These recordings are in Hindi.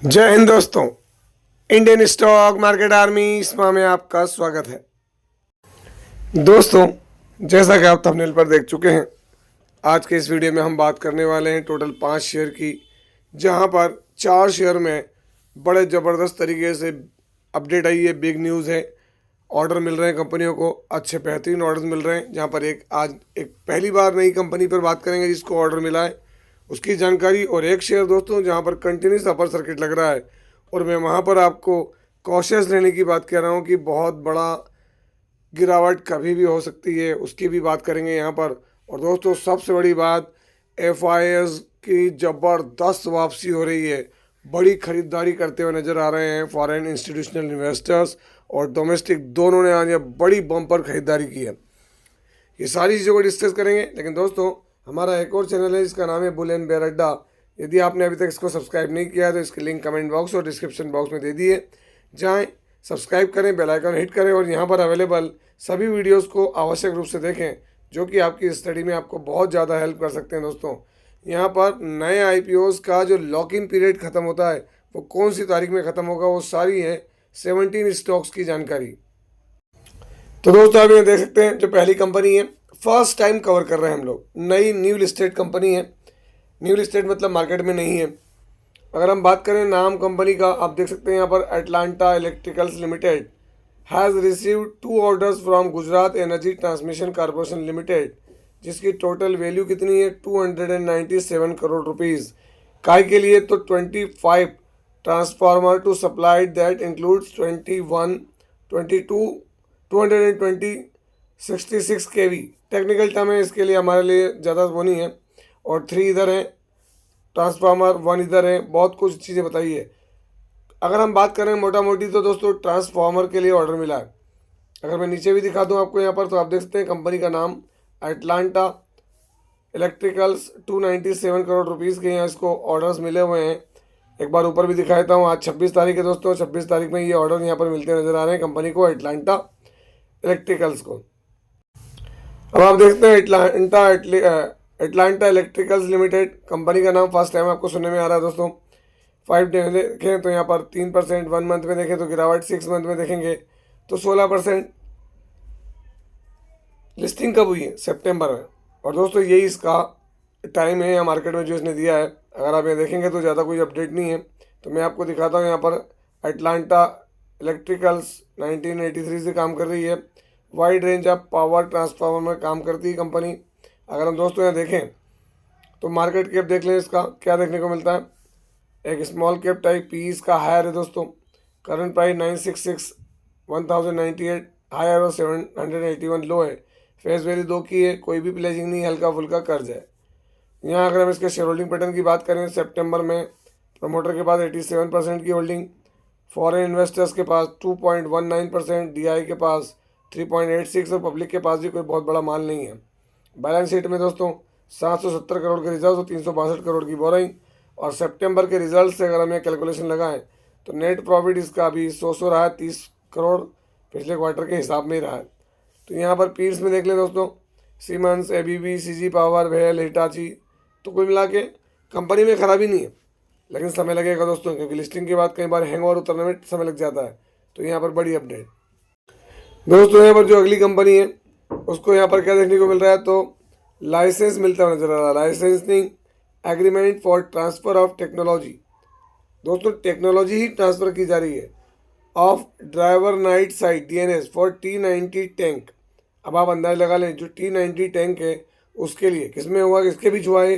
जय हिंद दोस्तों। इंडियन स्टॉक मार्केट आर्मी इसमा में आपका स्वागत है। दोस्तों, जैसा कि आप थंबनेल पर देख चुके हैं, आज के इस वीडियो में हम बात करने वाले हैं टोटल 5 शेयर की, जहां पर 4 शेयर में बड़े ज़बरदस्त तरीके से अपडेट आई है। बिग न्यूज़ है, ऑर्डर मिल रहे हैं कंपनियों को, अच्छे बेहतरीन ऑर्डर मिल रहे हैं। जहां पर आज एक पहली बार नई कंपनी पर बात करेंगे जिसको ऑर्डर मिला है, उसकी जानकारी। और एक शेयर दोस्तों जहां पर कंटिन्यूस अपर सर्किट लग रहा है, और मैं वहां पर आपको कॉशियस रहने की बात कह रहा हूं कि बहुत बड़ा गिरावट कभी भी हो सकती है, उसकी भी बात करेंगे यहाँ पर। और दोस्तों, सबसे बड़ी बात, एफआईएस की ज़बरदस्त वापसी हो रही है। बड़ी खरीदारी करते हुए नज़र आ रहे हैं फॉरेन इंस्टीट्यूशनल इन्वेस्टर्स, और डोमेस्टिक दोनों ने आज ये बड़ी बम्पर खरीदारी की है। ये सारी चीज़ों को डिस्कस करेंगे। लेकिन दोस्तों, हमारा एक और चैनल है जिसका नाम है बुल एंड बेयर अड्डा। यदि आपने अभी तक इसको सब्सक्राइब नहीं किया है तो इसके लिंक कमेंट बॉक्स और डिस्क्रिप्शन बॉक्स में दे दिए जाएँ, सब्सक्राइब करें, बेल आइकन हिट करें, और यहाँ पर अवेलेबल सभी वीडियोस को आवश्यक रूप से देखें, जो कि आपकी स्टडी में आपको बहुत ज़्यादा हेल्प कर सकते हैं। दोस्तों, यहाँ पर नए आईपीओस का जो लॉक इन पीरियड ख़त्म होता है वो कौन सी तारीख में ख़त्म होगा, वो सारी है 17 स्टॉक्स की जानकारी। तो दोस्तों, आप यहाँ देख सकते हैं जो पहली कंपनी है, फर्स्ट टाइम कवर कर रहे हैं हम लोग, नई न्यू लिस्टेड कंपनी है। न्यू लिस्टेड मतलब मार्केट में नहीं है। अगर हम बात करें नाम कंपनी का, आप देख सकते हैं यहाँ पर Atlanta electricals limited has received 2 orders from Gujarat energy transmission corporation limited, जिसकी टोटल वैल्यू कितनी है 297 करोड़ रुपीज़। काय के लिए तो 25 transformer to supplied that includes 21, 22, 220, 66 kV. Technical term है, इसके लिए हमारे लिए ज़्यादा वो नहीं है। और 3 इधर हैं ट्रांसफार्मर, 1 इधर है, बहुत कुछ चीज़ें बताई है। अगर हम बात करें मोटा मोटी तो दोस्तों ट्रांसफार्मर के लिए ऑर्डर मिला है। अगर मैं नीचे भी दिखा दूं आपको यहाँ पर, तो आप देख सकते हैं कंपनी का नाम अटलांटा इलेक्ट्रिकल्स, 297 करोड़ रुपीज़ के यहाँ इसको ऑर्डर्स मिले हुए हैं। एक बार ऊपर भी दिखा देता हूँ। आज 26 तारीख है दोस्तों, 26 तारीख में ये ऑर्डर यहाँ पर मिलते नजर आ रहे हैं कंपनी को, अटलांटा इलेक्ट्रिकल्स को। अब आप देखते हैं अटलांटा इलेक्ट्रिकल्स लिमिटेड कंपनी का नाम फर्स्ट टाइम आपको सुनने में आ रहा है दोस्तों। 5 डे में देखें तो यहाँ पर 3%, 1 मंथ में देखें तो गिरावट, 6 मंथ में देखेंगे तो 16%। लिस्टिंग कब हुई है? सितंबर में। और दोस्तों, यही इसका टाइम है यहाँ मार्केट में जो इसने दिया है। अगर आप ये देखेंगे तो ज़्यादा कोई अपडेट नहीं है। तो मैं आपको दिखाता हूँ यहाँ पर अटलांटा इलेक्ट्रिकल्स 1983 से काम कर रही है। Wide range of power transformer में काम करती है कंपनी। अगर हम दोस्तों यहाँ देखें तो मार्केट कैप देख लें, इसका क्या देखने को मिलता है। एक स्मॉल कैप टाइप, पी इसका हायर है दोस्तों। करंट प्राइस 966, 1098 हायर और 781 लो है। फेस वैल्यू 2 की है, कोई भी प्लेजिंग नहीं, हल्का फुल्का कर्ज है। यहाँ अगर हम इसके शेयर होल्डिंग पैटर्न की बात करें, सितंबर में प्रमोटर के पास 87% की होल्डिंग, फॉरेन इन्वेस्टर्स के पास 2.19%, डीआई के पास 3.86 और पब्लिक के पास भी कोई बहुत बड़ा माल नहीं है। बैलेंस शीट में दोस्तों 770 करोड़ के रिजर्व और 362 करोड़ की बोरिंग। और सितंबर के रिजल्ट से अगर हमें कैलकुलेशन लगाएं तो नेट प्रॉफिट इसका अभी 100 रहा है, 30 करोड़ पिछले क्वार्टर के हिसाब में ही रहा है। तो यहाँ पर पीर्स में देख लें दोस्तों, siemens, ABB, CG power, well, Hitachi. तो कुल मिला के कंपनी में खराबी नहीं है, लेकिन समय लगेगा दोस्तों, क्योंकि लिस्टिंग के बाद कई बार हैंग ओवर उतरने में समय लग जाता है। तो यहाँ पर बड़ी अपडेट दोस्तों, यहाँ पर जो अगली कंपनी है उसको यहाँ पर क्या देखने को मिल रहा है, तो लाइसेंस मिलता हुआ नजर आ रहा है। Licensing agreement for transfer of technology. दोस्तों, टेक्नोलॉजी ही ट्रांसफ़र की जा रही है of driver night sight DNS for T90 tank. अब आप अंदाज लगा लें, जो T90 टैंक है उसके लिए किसमें हुआ, किसके बीच हुआ है,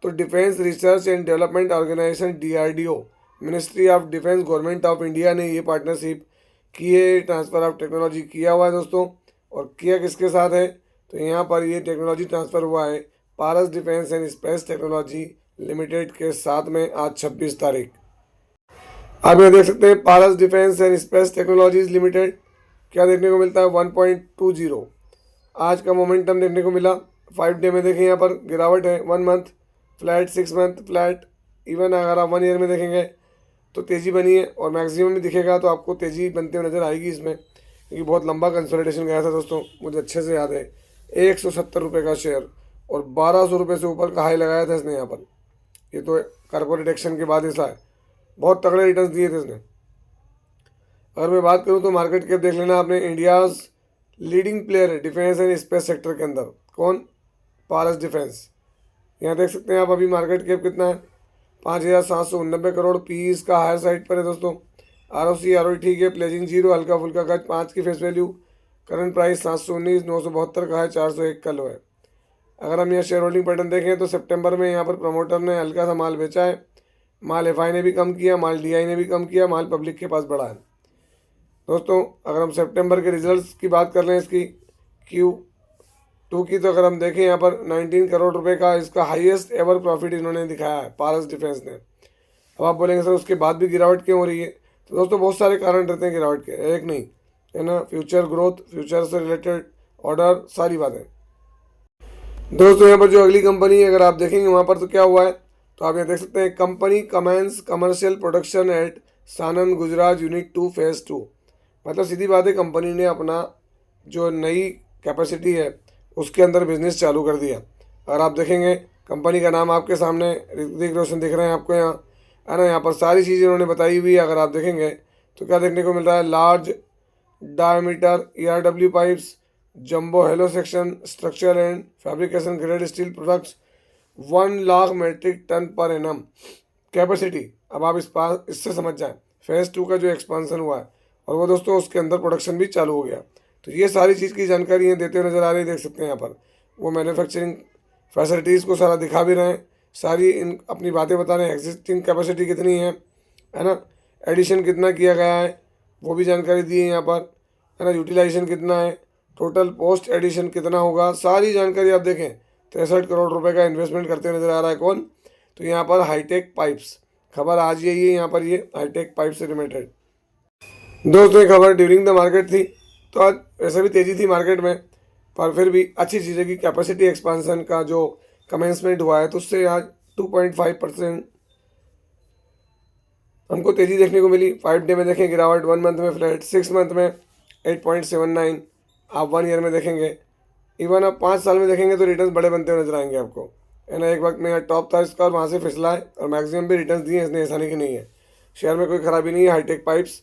तो defence research and development organisation DRDO, ministry of defence, government of India ने ये पार्टनरशिप की है, ट्रांसफ़र ऑफ टेक्नोलॉजी किया हुआ है दोस्तों। और किया किसके साथ है, तो यहाँ पर ये टेक्नोलॉजी ट्रांसफ़र हुआ है Paras defence and space technology limited के साथ में आज 26 तारीख। आप यहाँ देख सकते हैं Paras defence and space technologies limited, क्या देखने को मिलता है 1.20। आज का मोमेंटम देखने को मिला। 5 डे में देखें यहाँ पर गिरावट है, 1 month flat, 6 month flat, even अगर आप 1 ईयर में देखेंगे तो तेज़ी बनी है। और मैक्सिमम में दिखेगा तो आपको तेज़ी बनते हुए नज़र आएगी इसमें, क्योंकि बहुत लंबा कंसोलिडेशन गया था दोस्तों, मुझे अच्छे से याद है। 170 रुपये का शेयर और 1200 रुपये से ऊपर का हाई लगाया था इसने यहाँ पर। ये तो कॉर्पोरेट एक्शन के बाद ऐसा है। बहुत तगड़े रिटर्न्स दिए थे इसने। अगर मैं बात करूं तो मार्केट कैप देख लेना आपने, इंडियाज लीडिंग प्लेयर है डिफेंस एंड स्पेस सेक्टर के अंदर। कौन? पारस डिफेंस। यहाँ देख सकते हैं आप अभी मार्केट कैप कितना है, 5,789 करोड़। पी इसका हायर साइड पर है दोस्तों। ROC ठीक है, प्लेजिंग जीरो, हल्का फुल्का का 5 की फेस वैल्यू। करंट प्राइस 719, 972 का है, 401 का लो है। अगर हम यहाँ शेयर होल्डिंग पैटर्न देखें तो सितंबर में यहाँ पर प्रमोटर ने हल्का सा माल बेचा है, माल FI ने भी कम किया, माल DI ने भी कम किया, माल पब्लिक के पास बढ़ा है दोस्तों। अगर हम सितंबर के रिजल्ट्स की बात कर लें इसकी Q2 की, तो अगर हम देखें यहाँ पर 19 करोड़ रुपए का इसका हाईएस्ट एवर प्रॉफिट इन्होंने दिखाया है पारस डिफेंस ने। अब आप बोलेंगे सर उसके बाद भी गिरावट क्यों हो रही है, तो दोस्तों बहुत सारे कारण रहते हैं गिरावट के, एक नहीं है ना। फ्यूचर ग्रोथ, फ्यूचर से रिलेटेड ऑर्डर, सारी बातें दोस्तों। यहाँ पर जो अगली कंपनी है अगर आप देखेंगे वहाँ पर तो क्या हुआ है, तो आप यहाँ देख सकते हैं company commences commercial production at Sanand Gujarat unit 2 phase 2। मतलब सीधी बात है, कंपनी ने अपना जो नई कैपेसिटी है उसके अंदर बिजनेस चालू कर दिया। अगर आप देखेंगे कंपनी का नाम आपके सामने ऋतिक रोशन दिख रहे हैं आपको यहाँ, है ना। यहाँ पर सारी चीज़ें उन्होंने बताई हुई है। अगर आप देखेंगे तो क्या देखने को मिल रहा है, large diameter ERW pipes, jumbo hollow section, structure and fabrication grade steel products, 1 lakh metric tonne per annum capacity. अब आप इससे समझ जाएं फेज़ 2 का जो एक्सपांसन हुआ है, और वो दोस्तों उसके अंदर प्रोडक्शन भी चालू हो गया। तो ये सारी चीज़ की जानकारी हैं देते हुए नजर आ रही है, देख सकते हैं यहाँ पर वो मैन्युफैक्चरिंग फैसिलिटीज़ को सारा दिखा भी रहे हैं, सारी इन अपनी बातें बता रहे हैं। एग्जिस्टिंग कैपेसिटी कितनी है ना, एडिशन कितना किया गया है वो भी जानकारी दी है यहाँ पर, है ना। यूटिलाइजेशन कितना है, टोटल पोस्ट एडिशन कितना होगा, सारी जानकारी आप देखें। 63 करोड़ रुपए का इन्वेस्टमेंट करते हुए नजर आ रहा है कौन, तो यहाँ पर हाईटेक पाइप्स। खबर आज यही है यहाँ पर, ये हाईटेक पाइप से रिलेटेड दोस्तों। ये खबर ड्यूरिंग द मार्केट थी, तो आज वैसे भी तेज़ी थी मार्केट में, पर फिर भी अच्छी चीज़ है कि कैपेसिटी एक्सपांसन का जो कमेंसमेंट हुआ है तो उससे आज 2.5% हमको तेज़ी देखने को मिली। 5 डे में देखें गिरावट, 1 मंथ में फ्लैट, 6 मंथ में 8.79, आप 1 ईयर में देखेंगे, इवन आप 5 साल में देखेंगे तो रिटर्न्स बड़े बनते हुए नजर आएंगे आपको, है ना। एक वक्त में यहाँ टॉप था इसका और वहाँ से फिसला है, और मैक्सिमम भी रिटर्न्स दिए इसने, ऐसा नहीं कि नहीं है। शेयर में कोई खराबी नहीं है। हाईटेक पाइप्स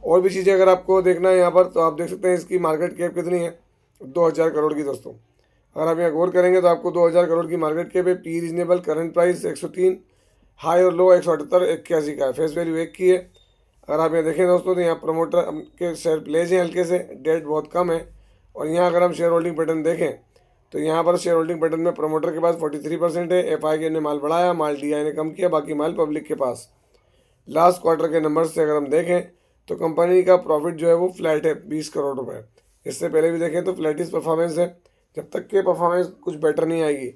और भी चीज़ें अगर आपको देखना है यहाँ पर, तो आप देख सकते हैं इसकी मार्केट कैप कितनी है, 2000 करोड़ की दोस्तों। अगर आप यहाँ गौर करेंगे तो आपको 2000 करोड़ की मार्केट कैप है। P reasonable, current price 103, high और लो 178, 81 का है, फेस वैल्यू 1 की है। अगर आप यहाँ देखें दोस्तों तो यहाँ प्रमोटर के शेयर प्लेज हैं हल्के से, डेट बहुत कम है। और यहाँ अगर हम शेयर होल्डिंग पैटर्न देखें तो यहाँ पर शेयर होल्डिंग पैटर्न में प्रमोटर के पास 43% है, FI ने माल बढ़ाया, माल DI ने कम किया, बाकी माल पब्लिक के पास। लास्ट क्वार्टर के नंबर से अगर हम देखें तो कंपनी का प्रॉफिट जो है वो फ्लैट है, 20 करोड़ रुपए। इससे पहले भी देखें तो फ्लैटिस परफॉर्मेंस है, जब तक के परफॉर्मेंस कुछ बेटर नहीं आएगी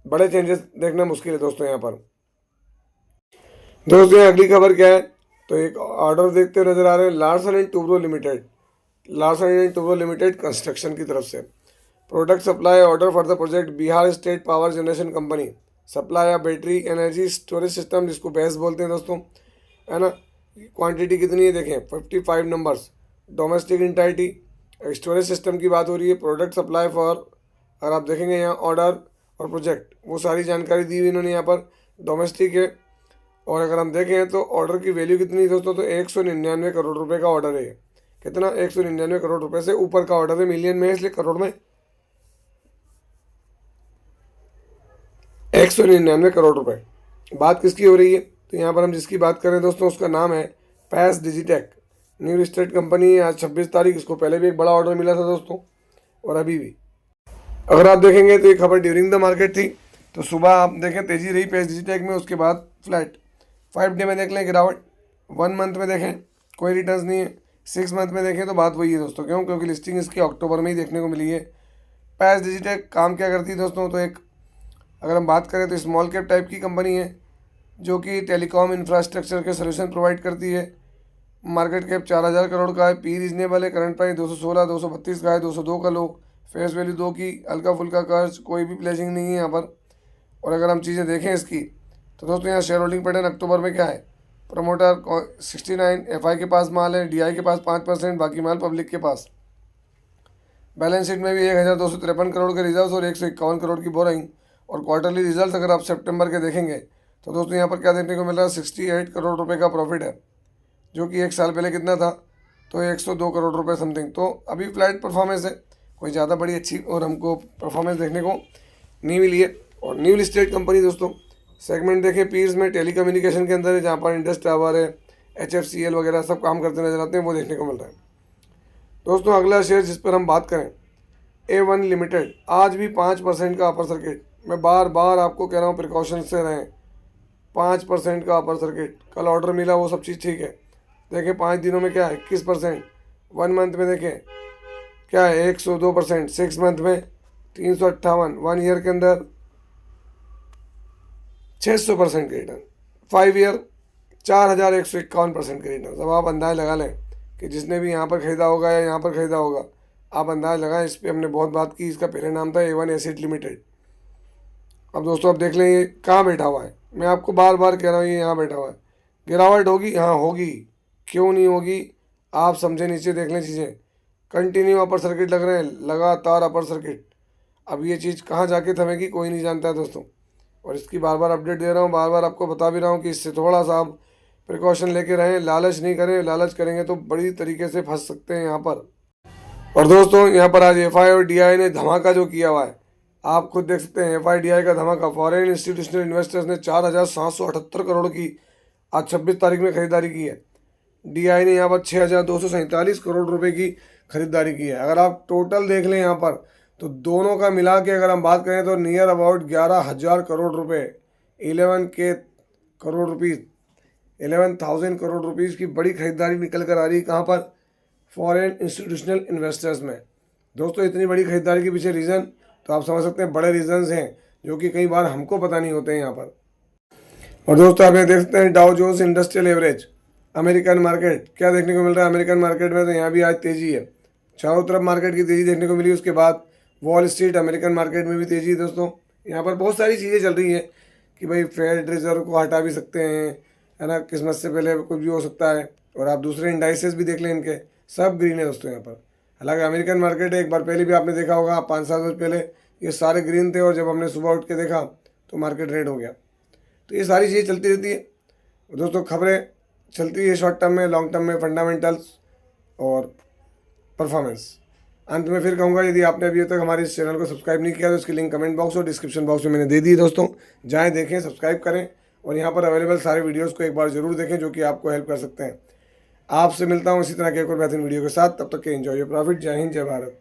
बड़े चेंजेस देखना मुश्किल है दोस्तों। यहाँ पर दोस्तों अगली खबर क्या है, तो एक ऑर्डर देखते हुए नजर आ रहे हैं Larsen and Toubro limited, Larsen and Toubro limited construction की तरफ से। Product supply order for the project Bihar state power generation company, supply of battery energy storage system, जिसको BESS बोलते हैं दोस्तों, है ना। क्वांटिटी कितनी है देखें, 55 नंबर्स, डोमेस्टिक इंटाइटी, स्टोरेज सिस्टम की बात हो रही है। प्रोडक्ट सप्लाई फॉर, अगर आप देखेंगे यहाँ ऑर्डर और प्रोजेक्ट, वो सारी जानकारी दी हुई इन्होंने यहाँ पर, डोमेस्टिक है। और अगर हम देखें तो ऑर्डर की वैल्यू कितनी है दोस्तों, तो 199 करोड़ रुपए का ऑर्डर है। कितना, 199 करोड़ रुपए से ऊपर का ऑर्डर है, मिलियन में है इसलिए करोड़ में 199 करोड़ रुपए। बात किसकी हो रही है, तो यहाँ पर हम जिसकी बात करें दोस्तों उसका नाम है पैस डिजिटेक, न्यू स्टेट कंपनी है। आज 26 तारीख, इसको पहले भी एक बड़ा ऑर्डर मिला था दोस्तों, और अभी भी। अगर आप देखेंगे तो ये खबर ड्यूरिंग द मार्केट थी, तो सुबह आप देखें तेजी रही पैस डिजिटेक में, उसके बाद फ्लैट। 5 डे में देख लें गिरावट, 1 मंथ में देखें कोई रिटर्न्स नहीं है, 6 मंथ में देखें तो बात वही है दोस्तों। क्यों? क्योंकि लिस्टिंग इसकी अक्टूबर में ही देखने को मिली है। पैस डिजिटेक काम क्या करती है दोस्तों, तो एक अगर हम बात करें तो स्मॉल कैप टाइप की कंपनी है जो कि टेलीकॉम इंफ्रास्ट्रक्चर के सोल्यूशन प्रोवाइड करती है। मार्केट कैप 4000 करोड़ का है, पी रीजनेबल है, करंट प्राइस 216, 232 का है, 202 का लो, फेस वैल्यू 2 की, हल्का फुल्का कर्ज, कोई भी प्लेजिंग नहीं है यहाँ पर। और अगर हम चीज़ें देखें इसकी, तो दोस्तों यहाँ शेयर होल्डिंग पैटर्न अक्टूबर में क्या है, प्रमोटर 69, FI के पास माल है, DI के पास 5%, बाकी माल पब्लिक के पास। बैलेंस शीट में भी 1253 करोड़ के रिजर्व और 151 करोड़ की बोरिंग। और क्वार्टरली रिजल्ट अगर आप सितंबर के देखेंगे तो दोस्तों यहाँ पर क्या देखने को मिल रहा है, 68 करोड़ रुपए का प्रॉफिट है, जो कि एक साल पहले कितना था, तो 102 करोड़ रुपए समथिंग। तो अभी फ्लैट परफॉर्मेंस है, कोई ज़्यादा बड़ी अच्छी और हमको परफॉर्मेंस देखने को नहीं मिली है। और न्यू लिस्टेड कंपनी दोस्तों, सेगमेंट देखें पीर्स में टेली कम्युनिकेशन के अंदर है, जहाँ पर इंडस टावर है, HFCL वगैरह सब काम करते नजर आते हैं, वो देखने को मिल रहा है। दोस्तों अगला शेयर जिस पर हम बात करें, A1 लिमिटेड, आज भी 5% का अपर सर्किट। मैं बार बार आपको कह रहा हूँ प्रिकॉशन से रहें, 5% का अपर सर्किट। कल ऑर्डर मिला, वो सब चीज़ ठीक है। देखें 5 दिनों में क्या है, 21%। 1 मंथ में देखें क्या है, 102%। 6 मंथ में 358। 1 ईयर के अंदर 600% का रिटर्न। 5 ईयर 4151% का रिटर्न। अब आप अंदाज़ लगा लें कि जिसने भी यहाँ पर ख़रीदा होगा या यहाँ पर ख़रीदा होगा, आप अंदाज़ लगाएं। इस पर हमने बहुत बात की। इसका पहले नाम था A1 एसेट लिमिटेड। अब दोस्तों आप देख लें ये कहाँ बैठा हुआ है। मैं आपको बार बार कह रहा हूँ, ये यहाँ बैठा हुआ है। गिरावट होगी, हाँ होगी, क्यों नहीं होगी, आप समझे। नीचे देख लें चीज़ें, कंटिन्यू अपर सर्किट लग रहे हैं, लगातार अपर सर्किट। अब ये चीज़ कहाँ जाके थमेगी कोई नहीं जानता है दोस्तों। और इसकी बार बार अपडेट दे रहा हूँ, बार बार आपको बता भी रहा हूँ कि इससे थोड़ा सा आप प्रिकॉशन लेके रहें, लालच नहीं करें। लालच करेंगे तो बड़ी तरीके से फंस सकते हैं यहाँ पर। और दोस्तों यहाँ पर आज FI और DI ने धमाका जो किया हुआ है, आप खुद देख सकते हैं। FI DI का धमाका, फॉरेन इंस्टीट्यूशनल इन्वेस्टर्स ने 4,778 करोड़ की आज 26 तारीख में खरीदारी की है। DI ने यहाँ पर 6,247 करोड़ रुपए की खरीदारी की है। अगर आप टोटल देख लें यहाँ पर, तो दोनों का मिला के अगर हम बात करें तो नियर अबाउट 11,000 करोड़ रुपए, 11,000 करोड़ रुपीज़ की बड़ी खरीदारी निकल कर आ रही है। कहाँ पर, फॉरेन इंस्टीट्यूशनल इन्वेस्टर्स में। दोस्तों इतनी बड़ी खरीदारी के पीछे रीज़न तो आप समझ सकते हैं, बड़े रीजंस हैं जो कि कई बार हमको पता नहीं होते हैं यहाँ पर। और दोस्तों आप ये देख सकते हैं Dow Jones industrial average, American market, क्या देखने को मिल रहा है अमेरिकन मार्केट में, तो यहाँ भी आज तेज़ी है। चारों तरफ मार्केट की तेज़ी देखने को मिली। उसके बाद वॉल स्ट्रीट, अमेरिकन मार्केट में भी तेज़ी है दोस्तों। यहाँ पर बहुत सारी चीज़ें चल रही हैं कि भाई फेड रिजर्व को हटा भी सकते हैं, है ना, क्रिसमस से पहले कुछ भी हो सकता है। और आप दूसरे इंडाइसेस भी देख लें, इनके सब ग्रीन है दोस्तों यहाँ पर। हालांकि अमेरिकन मार्केट एक बार पहले भी आपने देखा होगा, 5-7 रोज पहले ये सारे ग्रीन थे, और जब हमने सुबह उठ के देखा तो मार्केट रेड हो गया। तो ये सारी चीज़ें चलती रहती है दोस्तों। खबरें चलती है शॉर्ट टर्म में, लॉन्ग टर्म में, फंडामेंटल्स और परफॉर्मेंस। अंत में फिर कहूँगा, यदि आपने अभी तक हमारे इस चैनल को सब्सक्राइब नहीं किया तो इसकी लिंक कमेंट बॉक्स और डिस्क्रिप्शन बॉक्स में मैंने दे दी दोस्तों। जाएँ देखें, सब्सक्राइब करें, और यहाँ पर अवेलेबल सारे वीडियोज़ को एक बार ज़रूर देखें जो कि आपको हेल्प कर सकते हैं। आपसे मिलता हूँ इसी तरह के एक और बेहतरीन वीडियो के साथ। तब तक के एंजॉय योर प्रॉफिट। जय हिंद, जय भारत।